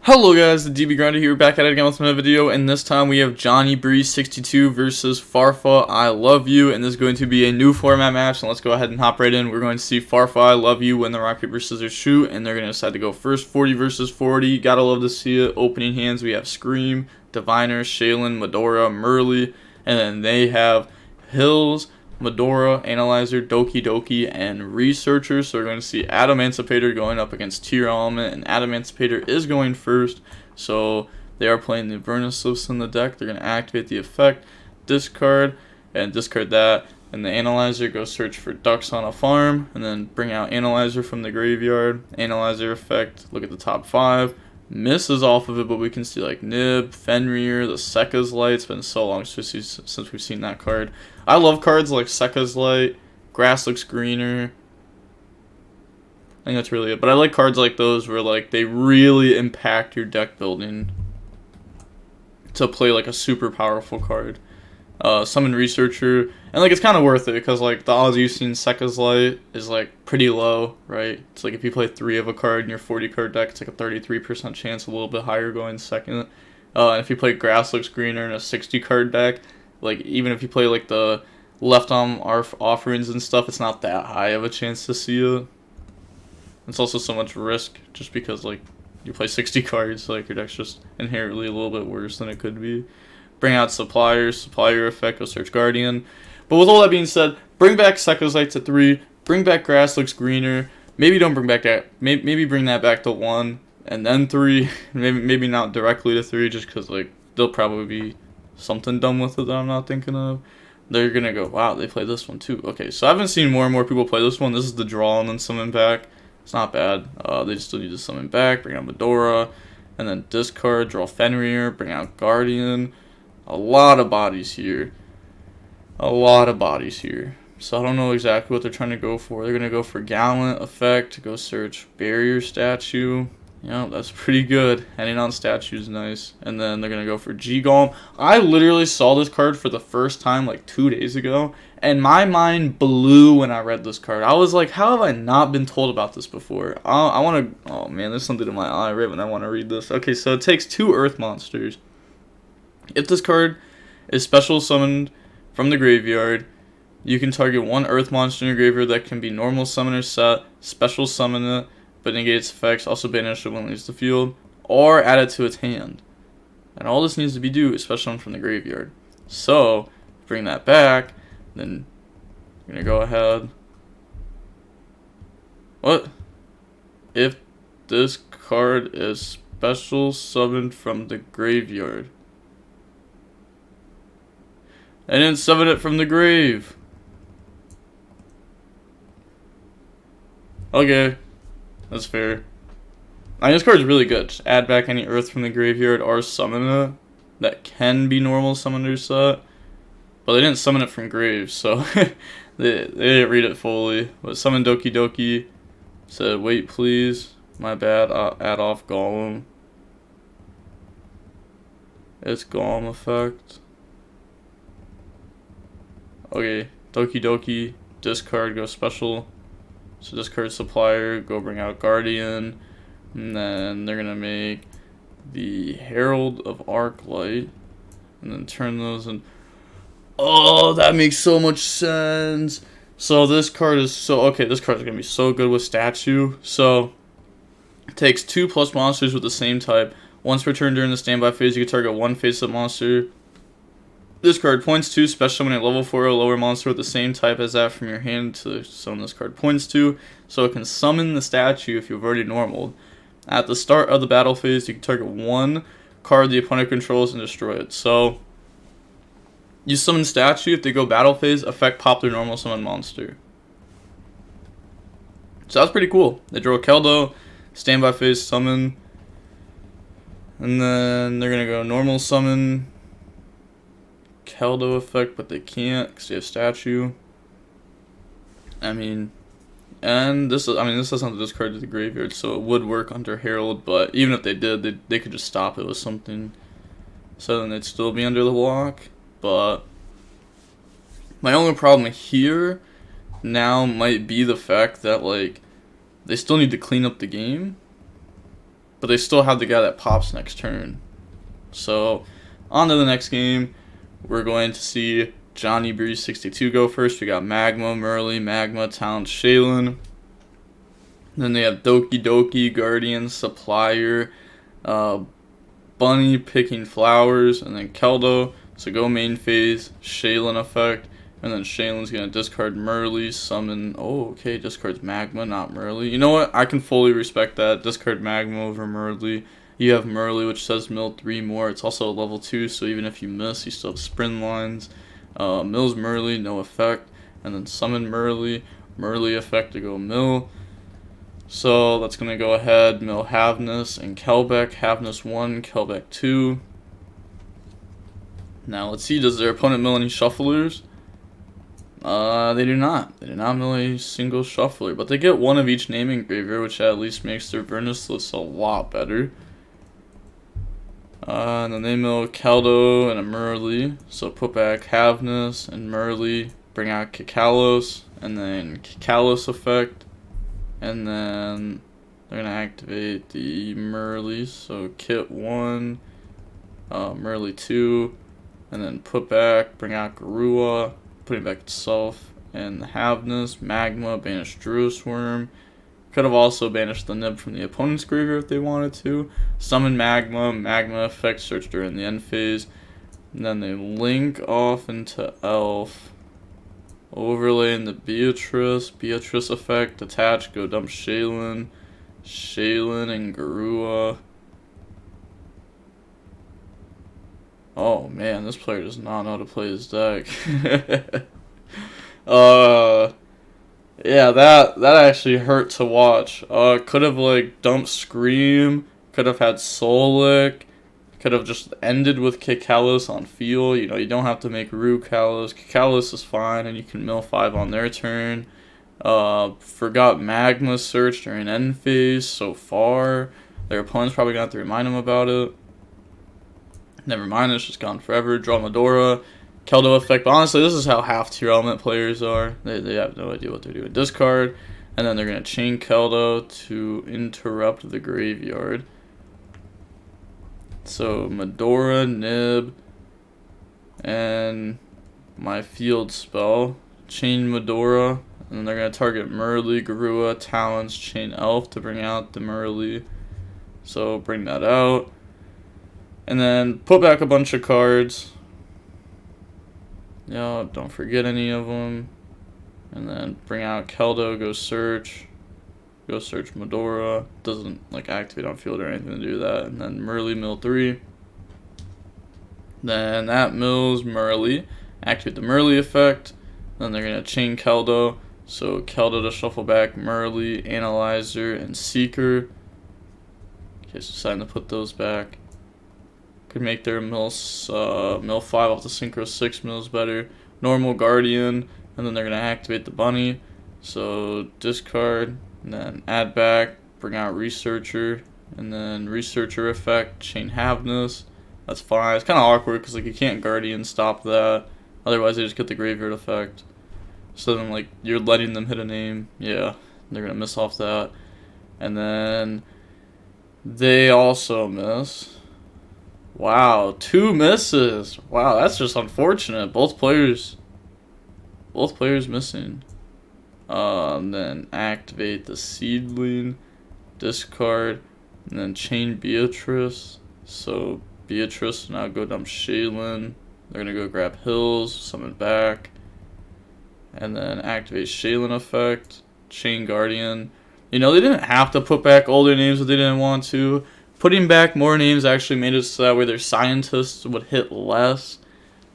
Hello guys, the DB Grinder here, back at it again with another video, and this time we have Johnny Breeze 62 versus Farfa I Love You, and this is going to be a new format match, and let's go ahead and hop right in. We're going to see Farfa I Love You win the rock, paper, scissors, shoot, and they're going to decide to go first. 40 versus 40, gotta love to see it. Opening hands, we have Scream, Diviner, Shaylin, Medora, Merly, and then they have Hills, Medora, Analyzer, Doki Doki, and Researcher. So we're going to see Adamacipator going up against Tearlament, and Adamacipator is going first. So they are playing the Vernusylphs in the deck. They're going to activate the effect, discard, and discard that. And the Analyzer goes search for ducks on a farm, and then bring out Analyzer from the graveyard. Analyzer effect, look at the top 5. Misses off of it, but we can see like Nib, Fenrir, the Sekka's Light. It's been so long since we've seen that card. I love cards like Sekka's Light, Grass Looks Greener. I think that's really it. But I like cards like those where like they really impact your deck building to play like a super powerful card. Summon Researcher, and like it's kind of worth it because like the odds you've seen Sekka's Light is like pretty low, right? It's like if you play 3 of a card in your 40 card deck, it's like a 33% chance, a little bit higher going second. And if you play Grass Looks Greener in a 60 card deck, like even if you play like the left arm offerings and stuff, it's not that high of a chance to see it. It's also so much risk just because like you play 60 cards, like your deck's just inherently a little bit worse than it could be. Bring out supplier effect, go search Guardian. But with all that being said, bring back Sekka's Light to 3, bring back Grass Looks Greener. Maybe don't bring back that. Maybe bring that back to 1 and then 3. Maybe not directly to 3, just because like there'll probably be something done with it that I'm not thinking of. They're gonna go, wow, they play this one too. Okay, so I've been seeing more and more people play this one. This is the draw and then summon back. It's not bad. They still need to summon back, bring out Medora, and then discard, draw Fenrir, bring out Guardian. A lot of bodies here. So I don't know exactly what they're trying to go for. They're going to go for Gallant effect, go search Barrier Statue. Yeah, that's pretty good. Ending on statue is nice. And then they're going to go for G-Golem. I literally saw this card for the first time like 2 days ago, and my mind blew when I read this card. I was like, how have I not been told about this before? I want to... Oh man, there's something in my eye right when I want to read this. Okay, so it takes 2 Earth monsters. If this card is special summoned from the graveyard, you can target 1 Earth monster in your graveyard that can be normal summon or set, special summon it, but negate its effects, also banish it when it leaves the field, or add it to its hand. And all this needs to be do is special summon from the graveyard. So, bring that back, then you're going to go ahead. What? If this card is special summoned from the graveyard. I didn't summon it from the grave. Okay. That's fair. I mean, this card's really good. Just add back any earth from the graveyard or summon it. That can be normal summoner set. But they didn't summon it from graves, so they didn't read it fully. But summon Doki Doki. Said, wait please. My bad. I'll add off Golem. It's Golem effect. Okay, Doki Doki, discard, go special. So discard supplier, go bring out Guardian. And then they're going to make the Herald of Arclight. And then turn those in. Oh, that makes so much sense. So this card is so... Okay, this card is going to be so good with statue. So, it takes 2+ monsters with the same type. Once per turn during the standby phase, you can target 1 face-up monster. This card points to special summon a level 4 or lower monster with the same type as that from your hand to summon this card points to, so it can summon the statue if you've already normaled. At the start of the battle phase, you can target 1 card the opponent controls and destroy it. So, you summon statue, if they go battle phase, effect pop their normal summon monster. So that's pretty cool. They draw Keldo, standby phase, summon, and then they're going to go normal summon, Keldo effect, but they can't because they have statue. I mean, and this doesn't discard to the graveyard, so it would work under Herald, but even if they did, they could just stop it with something, so then they'd still be under the block. But my only problem here now might be the fact that like they still need to clean up the game, but they still have the guy that pops next turn. So, on to the next game. We're going to see Johnny Breeze 62 go first. We got Magma, Merly, Magma, Talent, Shaylin. Then they have Doki Doki, Guardian, Supplier, Bunny picking flowers, and then Keldo. So go main phase, Shaylin effect, and then Shaylin's going to discard Merly, summon, oh, okay, discards Magma, not Merly. You know what? I can fully respect that. Discard Magma over Merly. You have Merly, which says mill 3 more. It's also a level 2, so even if you miss, you still have sprint lines. Mills Merly, no effect. And then summon Merly. Merly effect to go mill. So that's going to go ahead, mill Havnus and Kelbeck. Havnus 1, Kelbeck 2. Now let's see, does their opponent mill any shufflers? They do not. They do not mill a single shuffler, but they get one of each name engraver, which at least makes their Vernusylph a lot better. And then they mill Keldo and a Merly, so put back Havnus and Merly, bring out Kikalos, and then Kikalos effect, and then they're going to activate the Merly, so Kit 1, Merly 2, and then put back, bring out Garua, putting back itself, and the Havnus, Magma, banish Druisworm. Could have also banished the Nib from the opponent's graveyard if they wanted to. Summon Magma, Magma effect, search during the end phase. And then they link off into Elf. Overlay into Beatrice, Beatrice effect, attach, go dump Shaylin. Shaylin and Garua. Oh man, this player does not know how to play his deck. Yeah, that actually hurt to watch. Could have like dumped Scream, could have had Solic, could have just ended with Kikalos on field. You know, you don't have to make Rue Kalos. Kikalos is fine, and you can mill 5 on their turn. Forgot Magma search during end phase so far. Their opponent's probably gonna have to remind them about it. Never mind, it's just gone forever. Draw Medora. Keldo effect, but honestly, this is how half Tearlament players are. They have no idea what they're doing. Discard, and then they're going to chain Keldo to interrupt the graveyard. So, Medora, Nib, and my field spell. Chain Medora, and then they're going to target Merly, Garua, Talons, chain Elf to bring out the Merly. So, bring that out. And then put back a bunch of cards. Yeah, don't forget any of them. And then bring out Keldo, go search Medora. Doesn't like activate on field or anything to do that. And then Merly mill 3. Then that mills Merly. Activate the Merly effect. Then they're gonna chain Keldo. So Keldo to shuffle back Merly, Analyzer, and Seeker. Okay, so deciding to put those back. Could make their mill 5 off the Synchro 6 mills better. Normal Guardian, and then they're going to activate the Bunny. So discard, and then add back, bring out Researcher, and then Researcher effect, chain Havnus. That's fine. It's kind of awkward because like you can't Guardian stop that. Otherwise they just get the graveyard effect. So then like you're letting them hit a name. Yeah, they're going to miss off that. And then they also miss. Wow, 2 misses. Wow, that's just unfortunate. Both players missing. Then activate the Seedling, discard, and then chain Beatrice. So Beatrice now go dump Shaylin. They're gonna go grab Hills, summon back, and then activate Shaylin effect, chain Guardian. You know, they didn't have to put back older names if they didn't want to. Putting back more names actually made it so that way their scientists would hit less.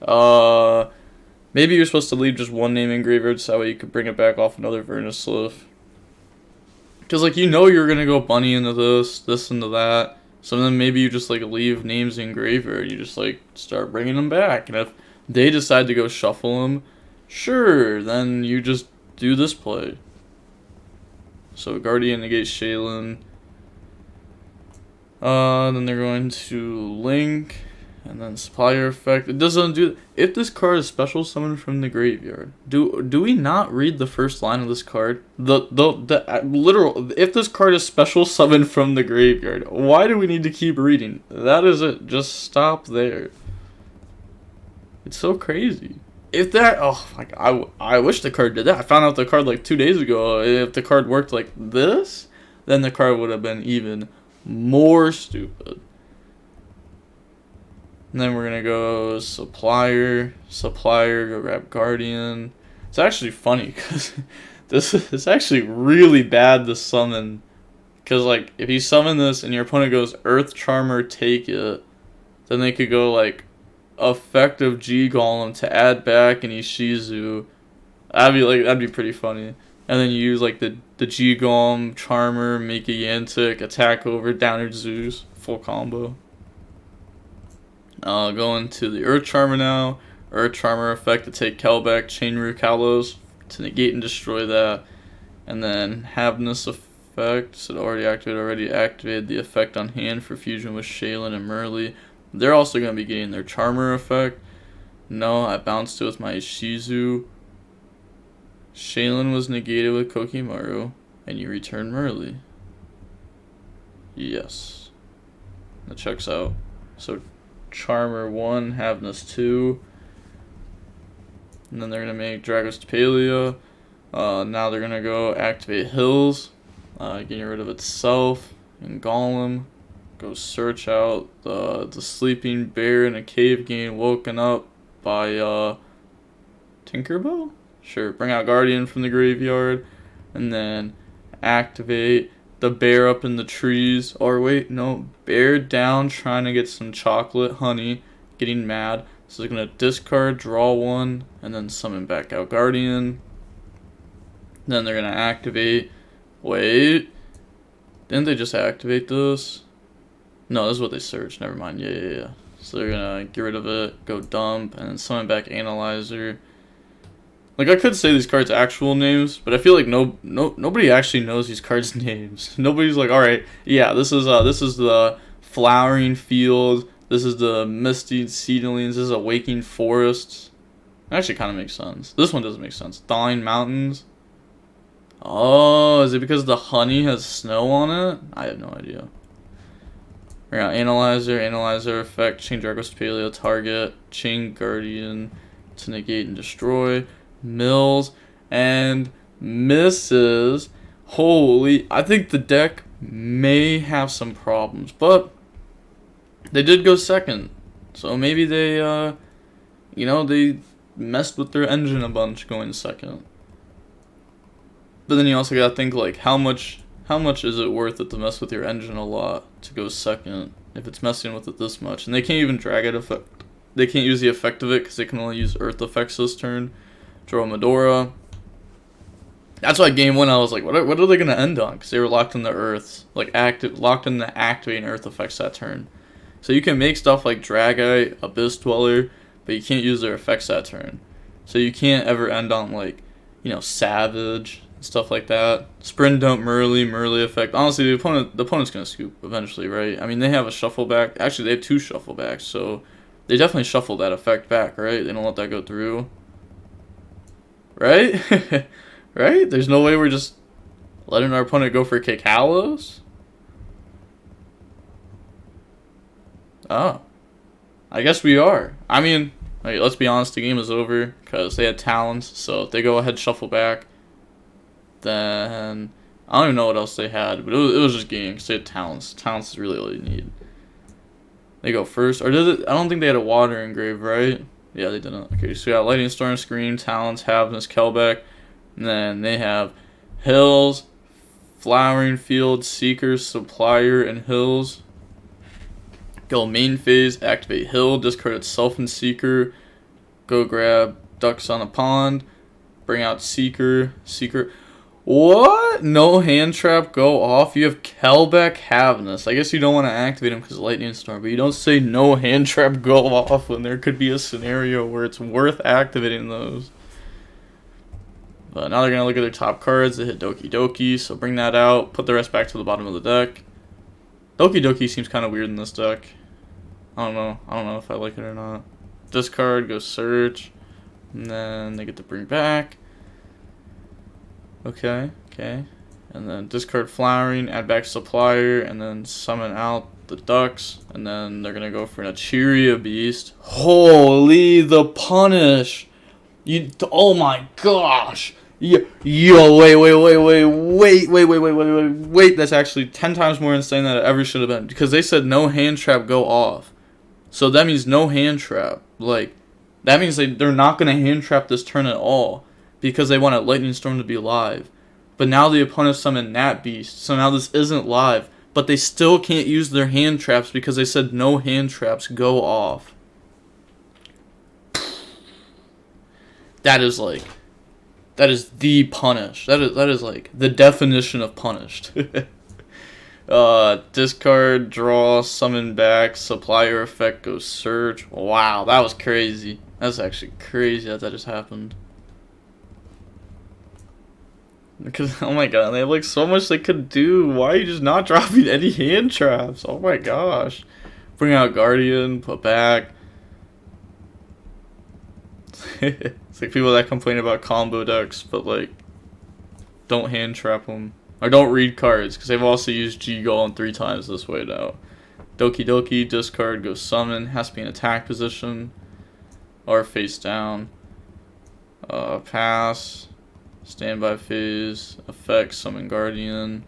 Maybe you're supposed to leave just one name in graveyard so that way you could bring it back off another Vernusylph. Because, like, you know you're going to go Bunny into this into that. So then maybe you just, like, leave names in graveyard. You just, like, start bringing them back. And if they decide to go shuffle them, sure, then you just do this play. So Guardian negates Shaylin. Then they're going to link, And then supplier effect. It doesn't do. If this card is special summoned from the graveyard, do we not read the first line of this card? The literal. If this card is special summoned from the graveyard, why do we need to keep reading? That is it. Just stop there. It's so crazy. If that, oh, like I wish the card did that. I found out the card like 2 days ago. If the card worked like this, then the card would have been even more stupid. And then we're gonna go supplier, go grab guardian. It's actually funny because this is actually really bad to summon. Because like if you summon this and your opponent goes Earth Charmer, take it, then they could go like effective G Golem to add back an Ishizu. That'd be pretty funny. And then you use like the G Golem, Charmer, make a Yantic, attack over, Downward Zeus, full combo. Going to the Earth Charmer now. Earth Charmer effect to take Kelbeck, Chainru Kalos to negate and destroy that. And then Havnus effect, so it already activated the effect on hand for fusion with Shaylin and Merly. They're also going to be getting their Charmer effect. No, I bounced it with my Ishizu. Shaylin was negated with Kokimaru, and you return Merly. Yes. That checks out. So Charmer 1, Havnus 2. And then they're going to make Dragostapelia. Now they're going to go activate Hills, getting rid of itself, and Golem. Go search out the sleeping bear in a cave getting woken up by Tinkerbell? Sure, bring out Guardian from the graveyard, and then activate the bear up in the trees. Or wait, no, bear down trying to get some chocolate honey, getting mad. So they're going to discard, draw one, and then summon back out Guardian. Then they're going to activate, wait, didn't they just activate this? No, this is what they searched, never mind, yeah. So they're going to get rid of it, go dump, and then summon back Analyzer. Like, I could say these cards' actual names, but I feel like nobody actually knows these cards' names. Nobody's like, alright, yeah, this is the Flowering Field, this is the Misty Seedlings, this is Awakening Forests. It actually kind of makes sense. This one doesn't make sense. Thawing Mountains. Oh, is it because the honey has snow on it? I have no idea. We're gonna Analyzer effect, Chain Dragostapelia, target, Chain Guardian to negate and destroy. Mills and misses. Holy, I think the deck may have some problems, but they did go second, so maybe they they messed with their engine a bunch going second. But then you also gotta think, like, how much is it worth it to mess with your engine a lot to go second if it's messing with it this much? And they can't even drag it effect. They can't use the effect of it because they can only use Earth effects this turn. Draw Medora. That's why game 1 I was like, what are they gonna end on? Because they were locked in the Earths, like locked in the activating Earth effects that turn. So you can make stuff like Dragite, Abyss Dweller, but you can't use their effects that turn. So you can't ever end on, like, Savage and stuff like that. Sprint Dump Merly effect. Honestly, the opponent's gonna scoop eventually, right? I mean, they have a shuffle back. Actually, they have 2 shuffle backs, so they definitely shuffle that effect back, right? They don't let that go through. Right? Right? There's no way we're just letting our opponent go for Kekalos? Oh. I guess we are. I mean, like, let's be honest, the game is over because they had talents, so if they go ahead shuffle back, then I don't even know what else they had, but it was just game because they had talents. Talents is really all you need. They go first, or did it? I don't think they had a water engrave, right? Yeah, they didn't. Okay, so we got Lightning Storm, Scream, Talons, Havnus, Kelbeck. And then they have Hills, Flowering Field, Seeker, Supplier, and Hills. Go main phase, activate Hill, discard itself and Seeker. Go grab Ducks on a Pond. Bring out Seeker. What? No hand trap, go off. You have Kelbeck, Havnus. I guess you don't want to activate him because Lightning Storm, but you don't say no hand trap, go off when there could be a scenario where it's worth activating those. But now they're going to look at their top cards. They hit Doki Doki, so bring that out. Put the rest back to the bottom of the deck. Doki Doki seems kind of weird in this deck. I don't know. I don't know if I like it or not. Discard, go search. And then they get to bring back. Okay, okay. And then discard Flowering, add back Supplier, and then summon out the Ducks. And then they're going to go for an Acheria Beast. Holy, the punish! Oh my gosh! Yo, wait. That's actually 10 times more insane than it ever should have been. Because they said no hand trap, go off. So that means no hand trap. Like, that means they're not going to hand trap this turn at all. Because they want a Lightning Storm to be live. But now the opponent summoned Nat Beast. So now this isn't live. But they still can't use their hand traps because they said no hand traps, go off. That is the punish. That is like the definition of punished. Discard, draw, summon back, supplier effect, go search. Wow, that was crazy. That's actually crazy that just happened. Because, oh my god, they have like so much they could do. Why are you just not dropping any hand traps? Oh my gosh. Bring out Guardian, put back. It's like people that complain about combo decks, but like, don't hand trap them. Or don't read cards, because they've also used YuGiOh 3 times this way now. Doki Doki, discard, go summon, has to be in attack position. Or face down. Pass. Standby phase, effect, summon Guardian.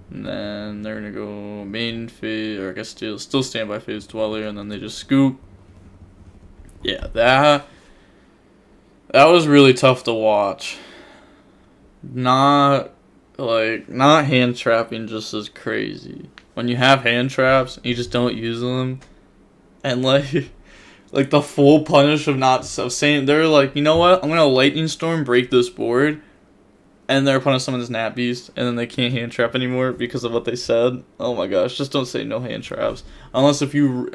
And then they're gonna go main phase, or I guess still standby phase Dweller, and then they just scoop. Yeah, that was really tough to watch. Not hand trapping just as crazy. When you have hand traps, you just don't use them, and like the full punish of saying, they're like, you know what, I'm gonna Lightning Storm, break this board, and their opponent summons Nat Beast, and then they can't hand trap anymore because of what they said. Oh my gosh, just don't say no hand traps unless if you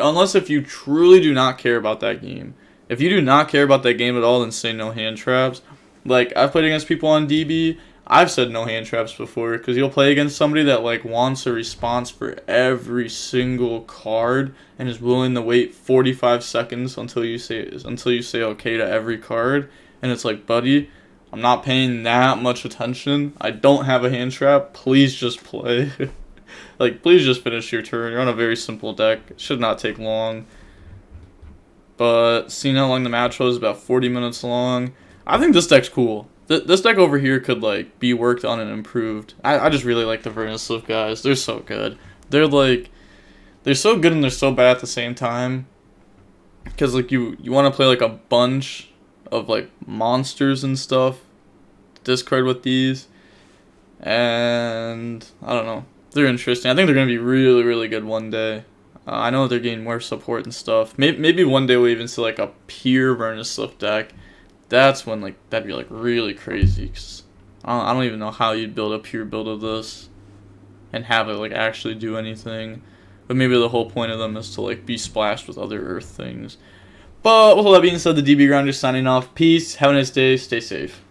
truly do not care about that game. If you do not care about that game at all, then say no hand traps. Like, I've played against people on DB, I've said no hand traps before, because you'll play against somebody that like wants a response for every single card and is willing to wait 45 seconds until you say okay to every card, and it's like, buddy, I'm not paying that much attention. I don't have a hand trap. Please just play. Like, please just finish your turn. You're on a very simple deck. It should not take long. But seeing how long the match was, about 40 minutes long, I think this deck's cool. This deck over here could like be worked on and improved. I just really like the Vernusylph guys. They're so good. They're so good and they're so bad at the same time. Because like you want to play like a bunch of like monsters and stuff, discard with these, and I don't know. They're interesting. I think they're gonna be really, really good one day. I know they're getting more support and stuff. Maybe one day we'll even see like a pure Vernusylph deck. That's when like that'd be like really crazy. Cause I don't even know how you'd build a pure build of this and have it like actually do anything. But maybe the whole point of them is to like be splashed with other Earth things. But with all that being said, the DB Grinder signing off. Peace. Have a nice day. Stay safe.